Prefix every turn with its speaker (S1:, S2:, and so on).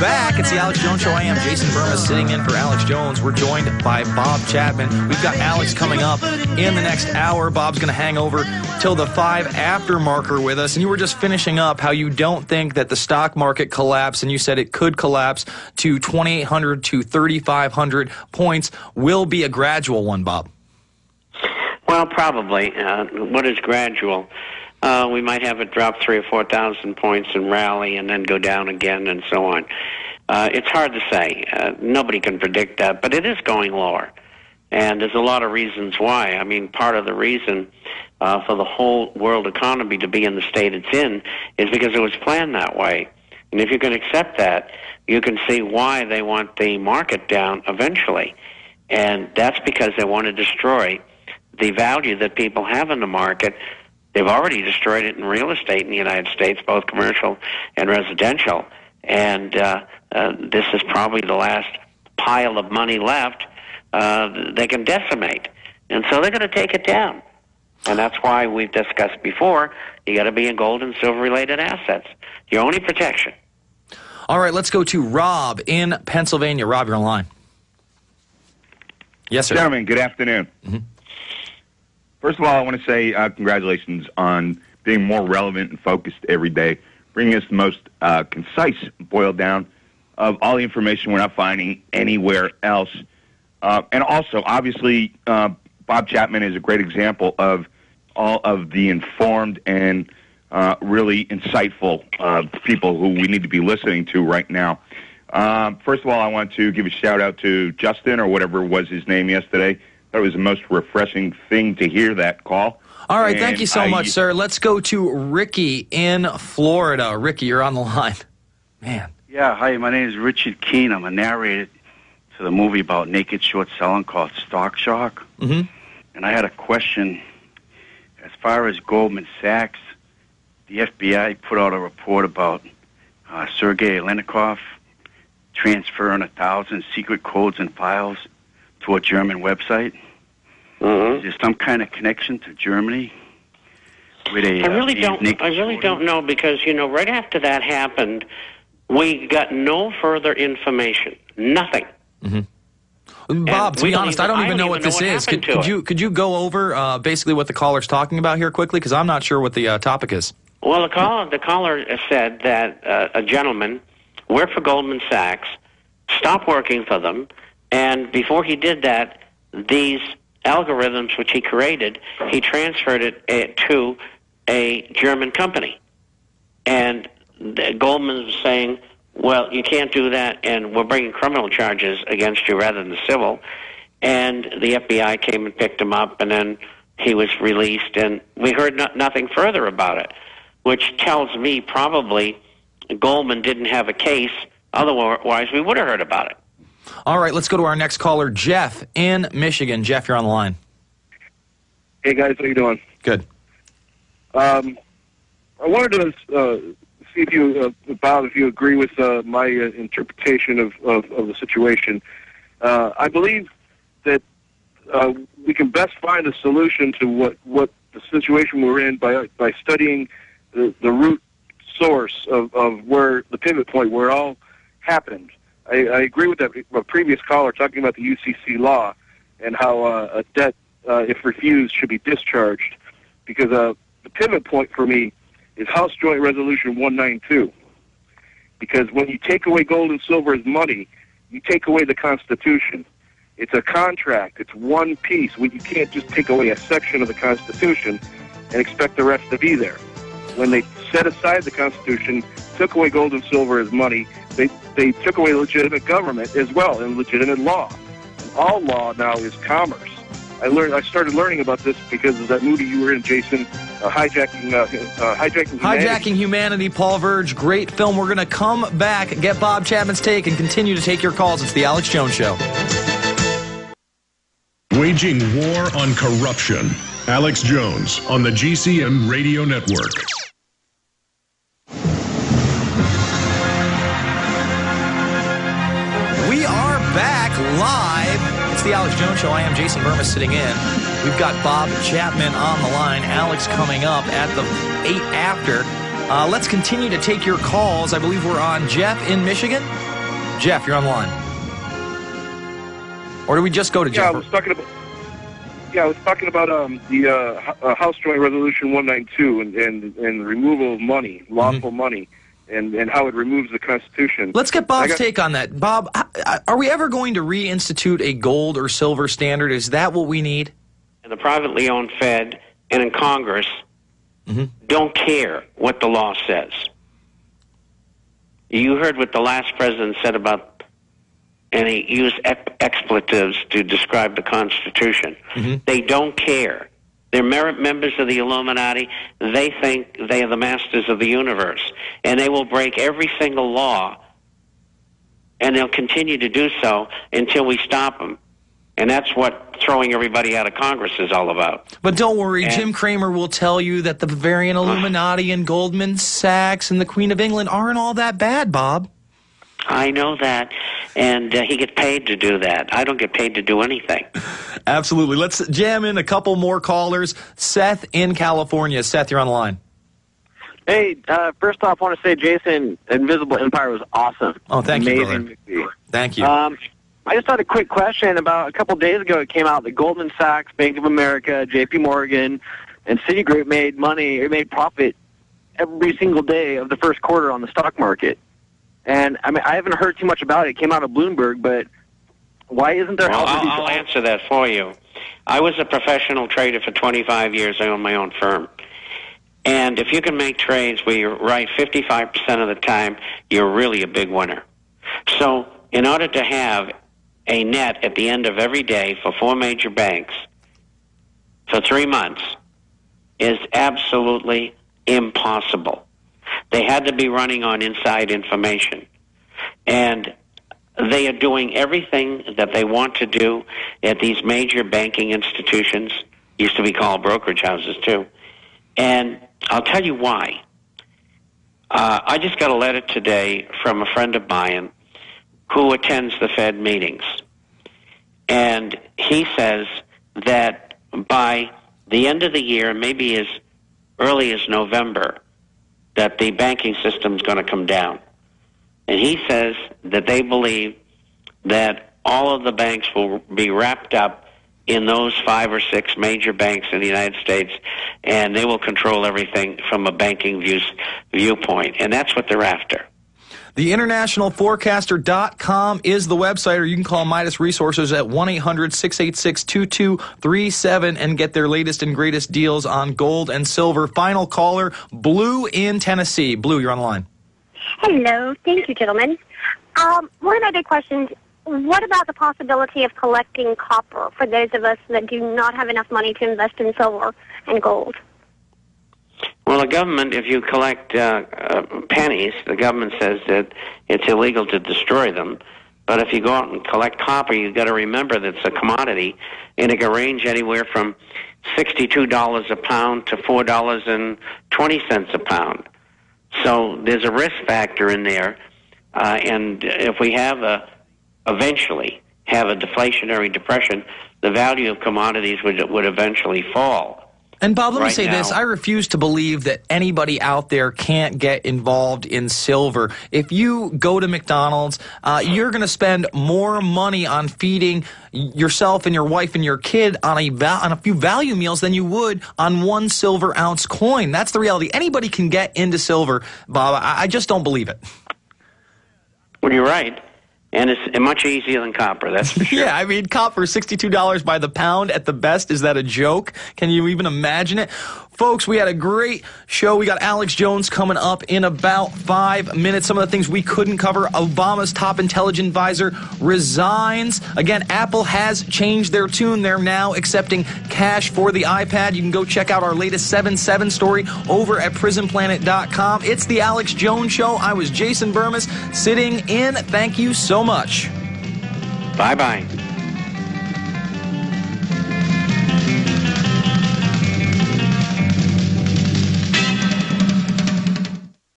S1: back. It's the Alex Jones Show. I am Jason Burma sitting in for Alex Jones. We're joined by Bob Chapman. We've got Alex coming up in the next hour. Bob's going to hang over till the 5 after marker with us. And you were just finishing up how you don't think that the stock market collapsed, and you said it could collapse to 2,800 to 3,500 points. Will be a gradual one, Bob.
S2: Well, probably. What is gradual? We might have it drop 3,000 or 4,000 points and rally and then go down again and so on. It's hard to say. Nobody can predict that, but it is going lower. And there's a lot of reasons why. I mean, part of the reason for the whole world economy to be in the state it's in is because it was planned that way. And if you can accept that, you can see why they want the market down eventually. And that's because they want to destroy the value that people have in the market. They've already destroyed it in real estate in the United States, both commercial and residential. And this is probably the last pile of money left they can decimate. And so they're going to take it down. And that's why we've discussed before, you got to be in gold and silver-related assets. Your only protection.
S1: All right, let's go to Rob in Pennsylvania. Rob, you're on the line. Yes, sir.
S3: Gentlemen, good afternoon. Mm-hmm. First of all, I want to say congratulations on being more relevant and focused every day, bringing us the most concise, boiled down of all the information we're not finding anywhere else. And also, obviously, Bob Chapman is a great example of all of the informed and really insightful people who we need to be listening to right now. First of all, I want to give a shout-out to Justin, or whatever was his name yesterday. That was the most refreshing thing to hear, that call.
S1: All right, thank you so much, sir. Let's go to Ricky in Florida. Ricky, you're on the line. Man.
S4: Yeah, hi, my name is Richard Keene. I'm a narrator to the movie about naked short selling called Stock Shock.
S1: Mm-hmm.
S4: And I had a question. As far as Goldman Sachs, the FBI put out a report about Sergei Lenikov transferring 1,000 secret codes and files to a German website.
S2: Mm-hmm.
S4: Is there some kind of connection to Germany? With a,
S2: I really don't know, because, you know, right after that happened, we got no further information. Nothing.
S1: Mm-hmm. Bob, to be honest, I don't even know what this is. Could you go over basically what the caller's talking about here quickly? Because I'm not sure what the topic is.
S2: Well, the caller said that a gentleman worked for Goldman Sachs, stopped working for them, and before he did that, these algorithms which he created, he transferred it to a German company. And Goldman was saying, well, you can't do that, and we're bringing criminal charges against you rather than civil. And the FBI came and picked him up, and then he was released, and we heard nothing further about it, which tells me probably Goldman didn't have a case. Otherwise, we would have heard about it.
S1: All right, let's go to our next caller, Jeff in Michigan. Jeff, you're on the line.
S5: Hey, guys, how you doing?
S1: Good.
S5: I wanted to see if you, Bob, if you agree with my interpretation of the situation. I believe that we can best find a solution to what the situation we're in by studying the root source of where the pivot point, where it all happened. I agree with that previous caller talking about the UCC law and how a debt, if refused, should be discharged. Because the pivot point for me is House Joint Resolution 192. Because when you take away gold and silver as money, you take away the Constitution. It's a contract. It's one piece. You can't just take away a section of the Constitution and expect the rest to be there. When they set aside the Constitution, took away gold and silver as money, they took away legitimate government as well and legitimate law. And all law now is commerce. I started learning about this because of that movie you were in, Jason, Hijacking Humanity.
S1: Hijacking Humanity, Paul Verge. Great film. We're going to come back, get Bob Chapman's take, and continue to take your calls. It's the Alex Jones Show.
S6: Waging war on corruption. Alex Jones on the GCN Radio Network.
S1: We are back live. It's the Alex Jones Show. I am Jason Burma sitting in. We've got Bob Chapman on the line. Alex coming up at the 8 after. Let's continue to take your calls. I believe we're on Jeff in Michigan. Jeff, you're on the line. Or do we just go to Jeff?
S5: I was talking about the House Joint Resolution 192 and removal of money, lawful money, and how it removes the Constitution.
S1: Let's get Bob's take on that. Bob, are we ever going to reinstitute a gold or silver standard? Is that what we need?
S2: And the privately owned Fed and in Congress don't care what the law says. You heard what the last president said about, and he used expletives to describe the Constitution. They don't care. They're members of the Illuminati. They think they are the masters of the universe. And they will break every single law, and they'll continue to do so until we stop them. And that's what throwing everybody out of Congress is all about.
S1: But don't worry, Jim Cramer will tell you that the Bavarian Illuminati and Goldman Sachs and the Queen of England aren't all that bad, Bob.
S2: I know that, and he gets paid to do that. I don't get paid to do anything.
S1: Absolutely. Let's jam in a couple more callers. Seth in California. Seth, you're on the line.
S7: Hey, first off, I want to say, Jason, Invisible Empire was awesome.
S1: Oh, thank you, brother.
S7: Amazing.
S1: Thank you.
S7: I just had a quick question. About a couple days ago, it came out that Goldman Sachs, Bank of America, J.P. Morgan, and Citigroup made profit every single day of the first quarter on the stock market. And I mean, I haven't heard too much about it. It came out of Bloomberg, but why isn't there?
S2: Well, I'll answer that for you. I was a professional trader for 25 years. I own my own firm. And if you can make trades where you're right 55% of the time, you're really a big winner. So in order to have a net at the end of every day for 4 major banks for 3 months is absolutely impossible. They had to be running on inside information. And they are doing everything that they want to do at these major banking institutions, used to be called brokerage houses too. And I'll tell you why. I just got a letter today from a friend of mine who attends the Fed meetings. And he says that by the end of the year, maybe as early as November, that the banking system is going to come down. And he says that they believe that all of the banks will be wrapped up in those 5 or 6 major banks in the United States, and they will control everything from a banking viewpoint. And that's what they're after.
S1: TheInternationalForecaster.com is the website, or you can call Midas Resources at 1-800-686-2237 and get their latest and greatest deals on gold and silver. Final caller, Blue in Tennessee. Blue, you're on the line.
S8: Hello. Thank you, gentlemen. One of my big questions, what about the possibility of collecting copper for those of us that do not have enough money to invest in silver and gold?
S2: Well, the government, if you collect pennies, the government says that it's illegal to destroy them. But if you go out and collect copper, you've got to remember that it's a commodity, and it can range anywhere from $62 a pound to $4.20 a pound. So there's a risk factor in there, and if we eventually have a deflationary depression, the value of commodities would eventually fall.
S1: And Bob, let me say this. I refuse to believe that anybody out there can't get involved in silver. If you go to McDonald's, you're going to spend more money on feeding yourself and your wife and your kid on a few value meals than you would on 1 silver ounce coin. That's the reality. Anybody can get into silver, Bob. I just don't believe it.
S2: Well, you're right. And it's much easier than copper, that's for sure.
S1: Yeah, I mean, copper, $62 by the pound at the best. Is that a joke? Can you even imagine it? Folks, we had a great show. We got Alex Jones coming up in about 5 minutes. Some of the things we couldn't cover. Obama's top intelligence advisor resigns. Again, Apple has changed their tune. They're now accepting cash for the iPad. You can go check out our latest 7/7 story over at prisonplanet.com. It's the Alex Jones Show. I was Jason Burmis sitting in. Thank you so much.
S2: Bye-bye.